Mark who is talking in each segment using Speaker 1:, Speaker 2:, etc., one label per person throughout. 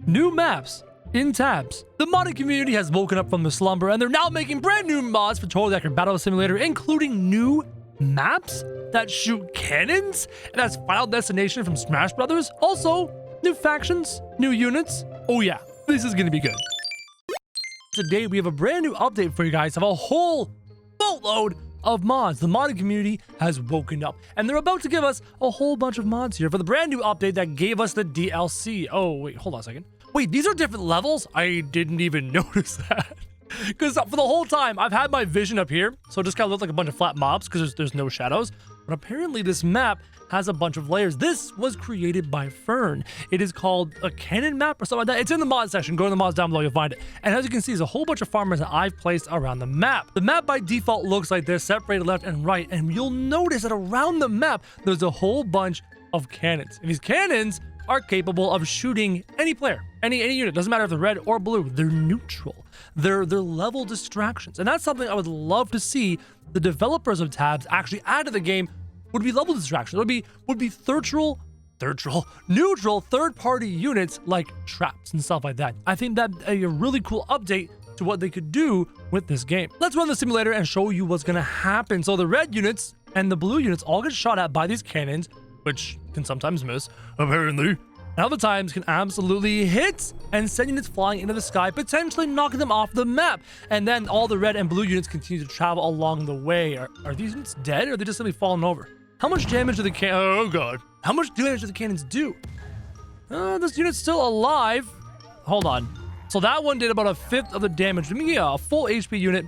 Speaker 1: New maps in tabs. The modding community has woken up from the slumber, and they're now making brand new mods for Total Decker Battle Simulator, including new maps that shoot cannons, and that's Final Destination from Smash Brothers. Also, new factions, new units. Oh yeah, this is gonna be good. Today we have a brand new update for you guys of a whole boatload of mods. The modding community has woken up, and they're about to give us a whole bunch of mods here for the brand new update that gave us the DLC. Oh wait, hold on a second. Wait, these are different levels? I didn't even notice that. Because for the whole time, I've had my vision up here, so it just kind of looked like a bunch of flat mobs because there's no shadows. But apparently this map has a bunch of layers. This was created by Fern. It is called a cannon map or something like that. It's in the mod section. Go to the mods down below, you'll find it. And as you can see, there's a whole bunch of farmers that I've placed around the map. The map by default looks like this, separated left and right. And you'll notice that around the map, there's a whole bunch of cannons. And these cannons are capable of shooting any player, any unit. Doesn't matter if they're red or blue. They're neutral. They're level distractions. And that's something I would love to see the developers of tabs actually add to the game. Would be level distractions. Would be neutral third-party units like traps and stuff like that. I think that a really cool update to what they could do with this game. Let's run the simulator and show you what's gonna happen. So the red units and the blue units all get shot at by these cannons, which can sometimes miss, apparently. And other times can absolutely hit and send units flying into the sky, potentially knocking them off the map. And then all the red and blue units continue to travel along the way. Are these units dead, or are they just simply falling over? How much damage do the oh god. How much damage do the cannons do? This unit's still alive. Hold on. So that one did about a fifth of the damage. Give me a full HP unit.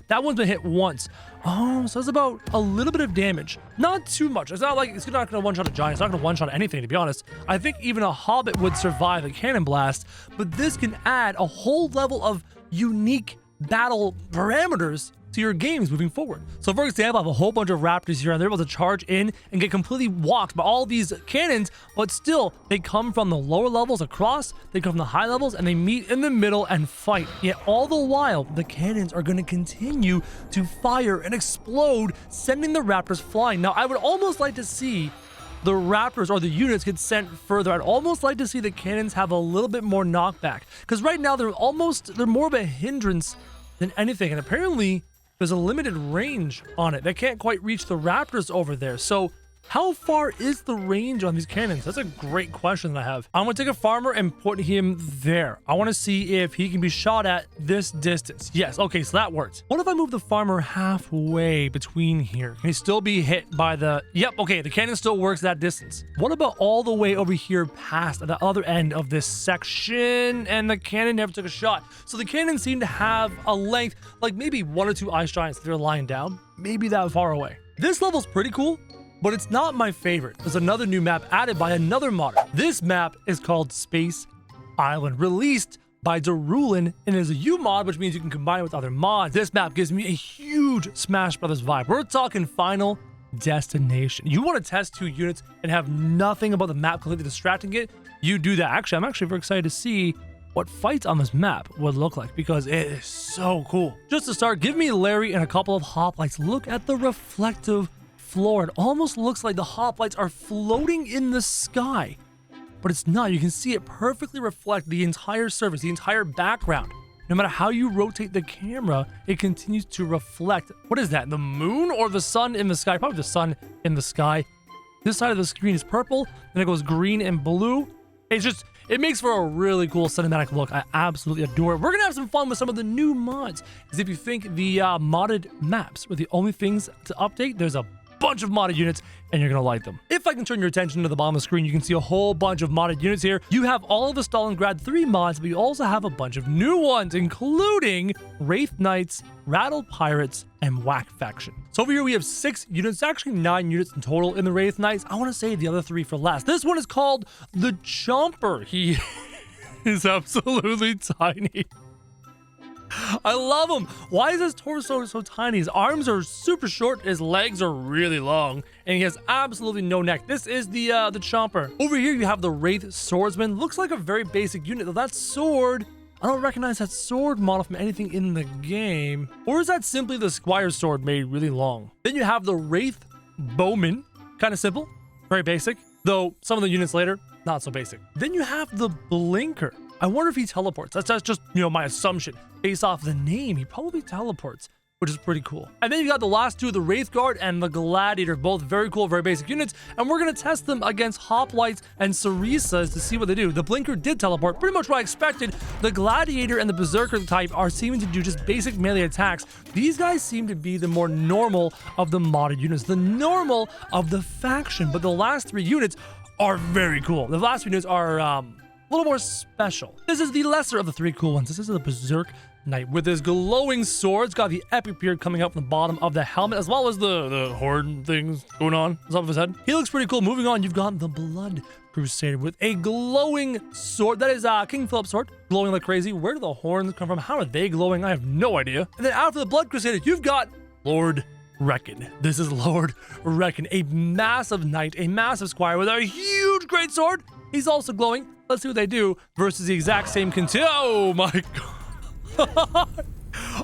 Speaker 1: That one's been hit once. Oh, so it's about a little bit of damage. Not too much. It's not like it's not going to one-shot a giant. It's not going to one-shot anything, to be honest. I think even a hobbit would survive a cannon blast, but this can add a whole level of unique battle parameters to your games moving forward. So for example, I have a whole bunch of raptors here, and they're able to charge in and get completely walked by all these cannons, but still they come from the lower levels across, they come from the high levels, and they meet in the middle and fight. Yet all the while, the cannons are going to continue to fire and explode, sending the raptors flying. Now, I would almost like to see the raptors or the units get sent further. I'd almost like to see the cannons have a little bit more knockback, because right now they're more of a hindrance than anything, and apparently there's a limited range on it. They can't quite reach the raptors over there. So how far is the range on these cannons? That's a great question that I have. I'm gonna take a farmer and put him there. I want to see if he can be shot at this distance. Yes, okay, so that works. What if I move the farmer halfway between here? Can he still be hit by the... Yep, okay, the cannon still works that distance. What about all the way over here past at the other end of this section? And the cannon never took a shot. So the cannons seem to have a length, like maybe 1 or 2 ice giants if they're lying down. Maybe that far away. This level's pretty cool, but it's not my favorite. There's another new map added by another modder. This map is called Space Island, released by Darulin, and is a U mod, which means you can combine it with other mods. This map gives me a huge Smash Brothers vibe. We're talking Final Destination. You want to test 2 units and have nothing about the map completely distracting it, you do that. Actually, I'm actually very excited to see what fights on this map would look like, because it is so cool. Just to start, give me Larry and a couple of hoplites. Look at the reflective floor. It almost looks like the hoplites are floating in the sky, but it's not. You can see it perfectly reflect the entire surface, the entire background. No matter how you rotate the camera, it continues to reflect. What is that? The moon or the sun in the sky? Probably the sun in the sky. This side of the screen is purple, then it goes green and blue. It makes for a really cool cinematic look. I absolutely adore it. We're gonna have some fun with some of the new mods, because if you think the modded maps were the only things to update, there's a bunch of modded units, and you're gonna like them. If I can turn your attention to the bottom of the screen, you can see a whole bunch of modded units here. You have all of the Stalingrad 3 mods, but you also have a bunch of new ones, including Wraith Knights, Rattled Pirates, and Lac Faction. So over here we have 6 units, actually 9 units in total in the Wraith Knights. I want to save the other 3 for last. This one is called the Chomper. He is absolutely tiny. I love him. Why is his torso so tiny? His arms are super short, his legs are really long, and he has absolutely no neck. This is the Chomper. Over here you have the Wraith Swordsman. Looks like a very basic unit, though that sword, I don't recognize that sword model from anything in the game. Or is that simply the Squire's sword made really long? Then you have the Wraith Bowman. Kind of simple, very basic, though some of the units later, not so basic. Then you have the Blinker. I wonder if he teleports. That's just, my assumption. Based off the name, he probably teleports, which is pretty cool. And then you got the last two, the Wraith Guard and the Gladiator, both very cool, very basic units. And we're going to test them against Hoplites and Sarisas to see what they do. The Blinker did teleport, pretty much what I expected. The Gladiator and the Berserker type are seeming to do just basic melee attacks. These guys seem to be the more normal of the modded units, the normal of the faction. But the last three units are very cool. The last three units are a little more special. This is the lesser of the three cool ones. This is the Berserk Knight with his glowing sword. It's got the epic beard coming out from the bottom of the helmet, as well as the horn things going on top of his head. He looks pretty cool. Moving on, you've got the Blood Crusader with a glowing sword. That is King Philip's sword, glowing like crazy. Where do the horns come from? How are they glowing? I have no idea. And then after the Blood Crusader, you've got Lord Reckon. This is Lord Reckon, a massive knight, a massive squire with a huge great sword. He's also glowing. Let's see what they do versus the exact same Oh my god.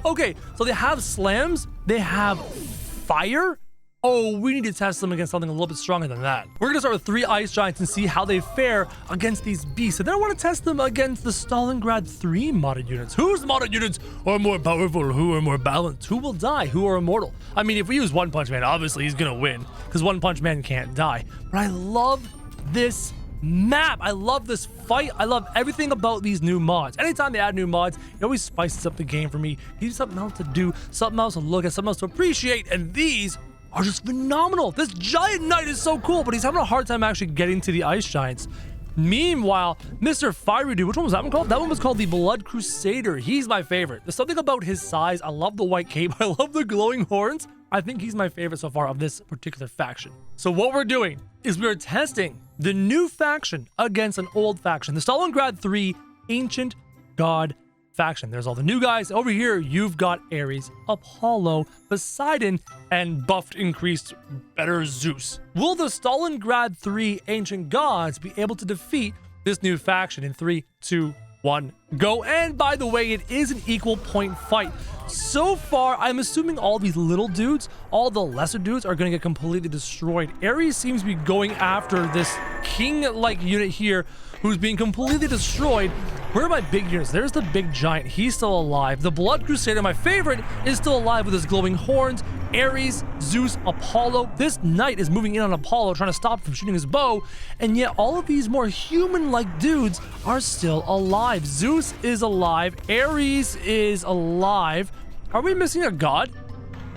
Speaker 1: Okay, so they have slams, they have fire. Oh, we need to test them against something a little bit stronger than that. We're gonna start with 3 ice giants and see how they fare against these beasts. And then I want to test them against the Stalingrad 3 modded units. Whose modded units are more powerful? Who are more balanced? Who will die? Who are immortal? I mean, if we use One Punch Man, obviously he's gonna win because One Punch Man can't die. But I love this map. I love this fight. I love everything about these new mods. Anytime they add new mods, it always spices up the game for me. Gives something else to do, something else to look at, something else to appreciate, and these are just phenomenal. This giant knight is so cool, but he's having a hard time actually getting to the ice giants. Meanwhile, Mr. Fiery Dude, which one was that one called? That one was called the Blood Crusader. He's my favorite. There's something about his size. I love the white cape. I love the glowing horns. I think he's my favorite so far of this particular faction. So what we're doing is we're testing the new faction against an old faction, the Stalingrad 3 Ancient God faction. There's all the new guys. Over here, you've got Ares, Apollo, Poseidon, and buffed, increased, better Zeus. Will the Stalingrad 3 Ancient Gods be able to defeat this new faction in 3, 2, 1, go? And by the way, it is an equal point fight. So far, I'm assuming all these little dudes, all the lesser dudes are going to get completely destroyed. Ares seems to be going after this king-like unit here who's being completely destroyed. Where are my big units? There's the big giant. He's still alive. The Blood Crusader, my favorite, is still alive with his glowing horns. Ares, Zeus, Apollo. This knight is moving in on Apollo, trying to stop him from shooting his bow. And yet all of these more human-like dudes are still alive. Zeus is alive. Ares is alive. Are we missing a god?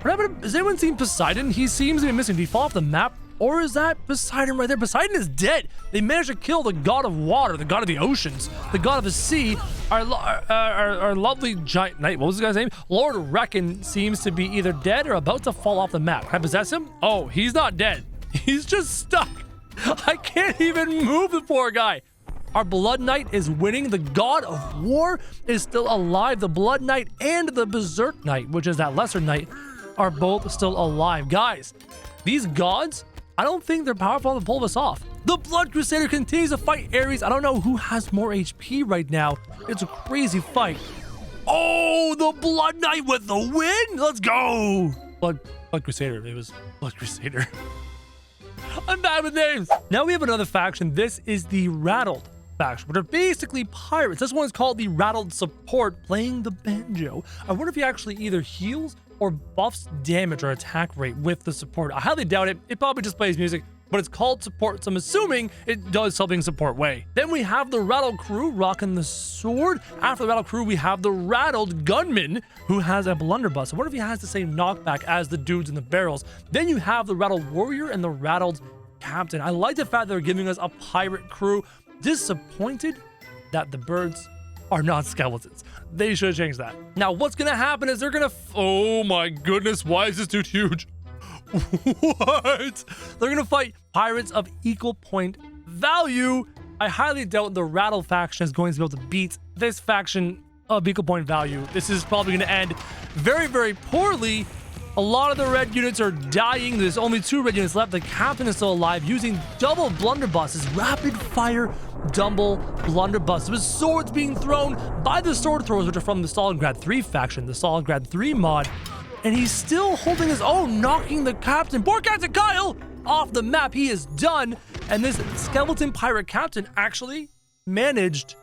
Speaker 1: What happened? Has anyone seen Poseidon? He seems to be missing. Did he fall off the map? Or is that Poseidon right there? Poseidon is dead. They managed to kill the god of water, the god of the oceans, the god of the sea. Our lovely giant knight, what was this guy's name? Lord Reckon seems to be either dead or about to fall off the map. Can I possess him? Oh, he's not dead. He's just stuck. I can't even move the poor guy. Our Blood Knight is winning. The God of War is still alive. The Blood Knight and the Berserk Knight, which is that lesser knight, are both still alive. Guys, these gods, I don't think they're powerful enough to pull this off. The Blood Crusader continues to fight Ares. I don't know who has more HP right now. It's a crazy fight. Oh, the Blood Knight with the win. Let's go. Blood Crusader. It was Blood Crusader. I'm bad with names. Now we have another faction. This is the Rattled Faction, which are basically pirates. This one is called the Rattled Support, playing the banjo. I wonder if he actually either heals or buffs damage or attack rate with the support. I highly doubt it. It probably just plays music, but it's called support, so I'm assuming it does something support way. Then we have the Rattled Crew rocking the sword. After the Rattled Crew, we have the Rattled Gunman who has a blunderbuss. I wonder if he has the same knockback as the dudes in the barrels. Then you have the Rattled Warrior and the Rattled Captain. I like the fact they're giving us a pirate crew. Disappointed that the birds are not skeletons. They should change that. Now, what's gonna happen is they're gonna... Oh my goodness, why is this dude huge? What? They're gonna fight pirates of equal point value. I highly doubt the Rattle faction is going to be able to beat this faction of equal point value. This is probably gonna end very, very poorly. A lot of the red units are dying. There's only 2 red units left. The captain is still alive using double blunderbusses. Rapid fire double blunderbusses with swords being thrown by the sword throwers, which are from the Stalingrad 3 faction, the Stalingrad 3 mod. And he's still holding his own, knocking the captain, poor Captain Kyle, off the map. He is done. And this skeleton pirate captain actually managed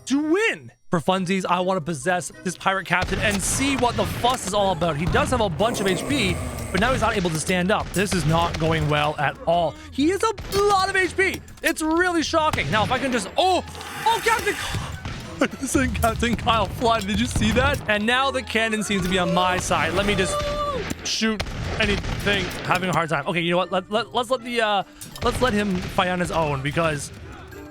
Speaker 1: to win. For funsies, I want to possess this pirate captain and see what the fuss is all about. He does have a bunch of HP, but now he's not able to stand up. This is not going well at all. He has a lot of HP. It's really shocking. Now, if I can just... Oh, Captain... Captain Kyle fly. Did you see that? And now the cannon seems to be on my side. Let me just shoot anything. Having a hard time. Okay, you know what? Let's let him fight on his own because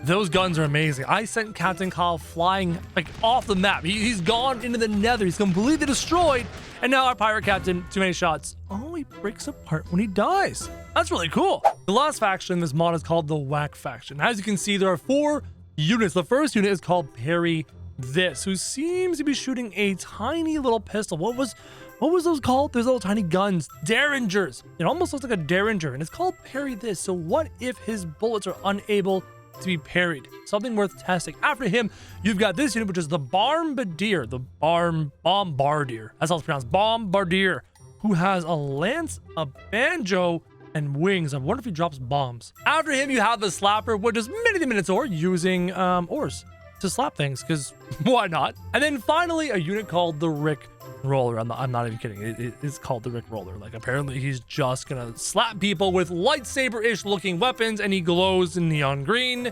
Speaker 1: those guns are amazing. I sent Captain Kyle flying like off the map. He's gone into the nether. He's completely destroyed. And now our pirate captain, too many shots. Oh, he breaks apart when he dies. That's really cool. The last faction in this mod is called the Lac Faction. As you can see, there are 4 units. The first unit is called Parry This, who seems to be shooting a tiny little pistol. What was those called? Those little tiny guns. Derringers. It almost looks like a Derringer, and it's called Parry This. So what if his bullets are unable to be parried? Something worth testing. After him, you've got this unit, which is the Bombardier. The Bombardier. That's how it's pronounced. Bombardier, who has a lance, a banjo, and wings. I wonder if he drops bombs. After him, you have the Slapper, which is Mini the Minotaur using oars to slap things, because why not? And then finally, a unit called the Rick Roller. I'm not even kidding. It's called the Rick Roller. Like, apparently he's just gonna slap people with lightsaber-ish looking weapons, and he glows in neon green.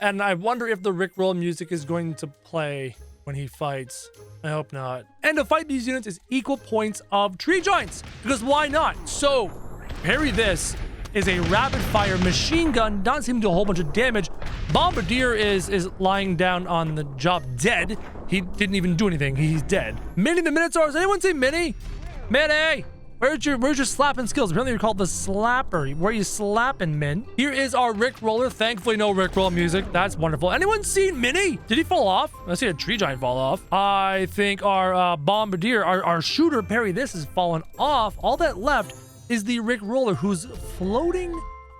Speaker 1: And I wonder if the Rick Roll music is going to play when he fights. I hope not. And to fight these units is equal points of tree giants, because why not? So Parry This is a rapid fire machine gun, not seem to do a whole bunch of damage. Bombardier is lying down on the job dead. He didn't even do anything. He's dead. Mini the Minotaur. Does anyone say Mini? Mini! Where's your slapping skills? Apparently you're called the Slapper. Where are you slapping, Min? Here is our Rick Roller. Thankfully, no Rick Roll music. That's wonderful. Anyone seen Mini? Did he fall off? I see a tree giant fall off. I think our Bombardier, our shooter, Parry This, has fallen off. All that left is the Rick Roller, who's floating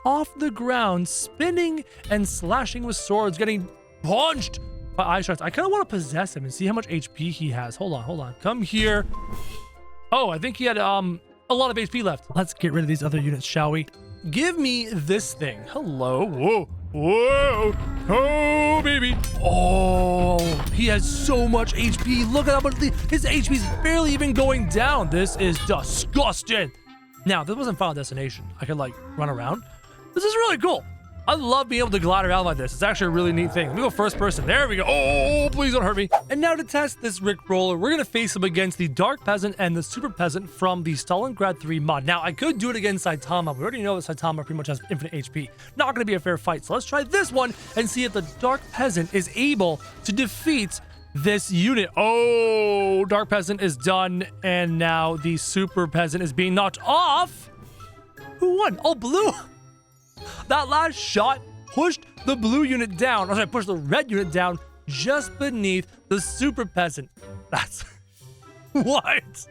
Speaker 1: off the ground, spinning and slashing with swords, getting punched by eye shots. I kind of want to possess him and see how much HP he has. Hold on. Come here. Oh, I think he had a lot of HP left. Let's get rid of these other units, shall we? Give me this thing. Hello. Whoa. Oh, baby. Oh, he has so much HP. Look at how much his HP is barely even going down. This is disgusting. Now, if this wasn't Final Destination, I could, like, run around. This is really cool. I love being able to glide around like this. It's actually a really neat thing. Let me go first person. There we go. Oh, please don't hurt me. And now to test this Rick Roller, we're going to face him against the Dark Peasant and the Super Peasant from the Stalingrad 3 mod. Now, I could do it against Saitama. We already know that Saitama pretty much has infinite HP. Not going to be a fair fight. So let's try this one and see if the Dark Peasant is able to defeat this unit. Oh, Dark Peasant is done, and now the Super Peasant is being knocked off. Who won? Oh, blue. That last shot pushed the blue unit down. I'm sorry, pushed the red unit down just beneath the Super Peasant. That's what?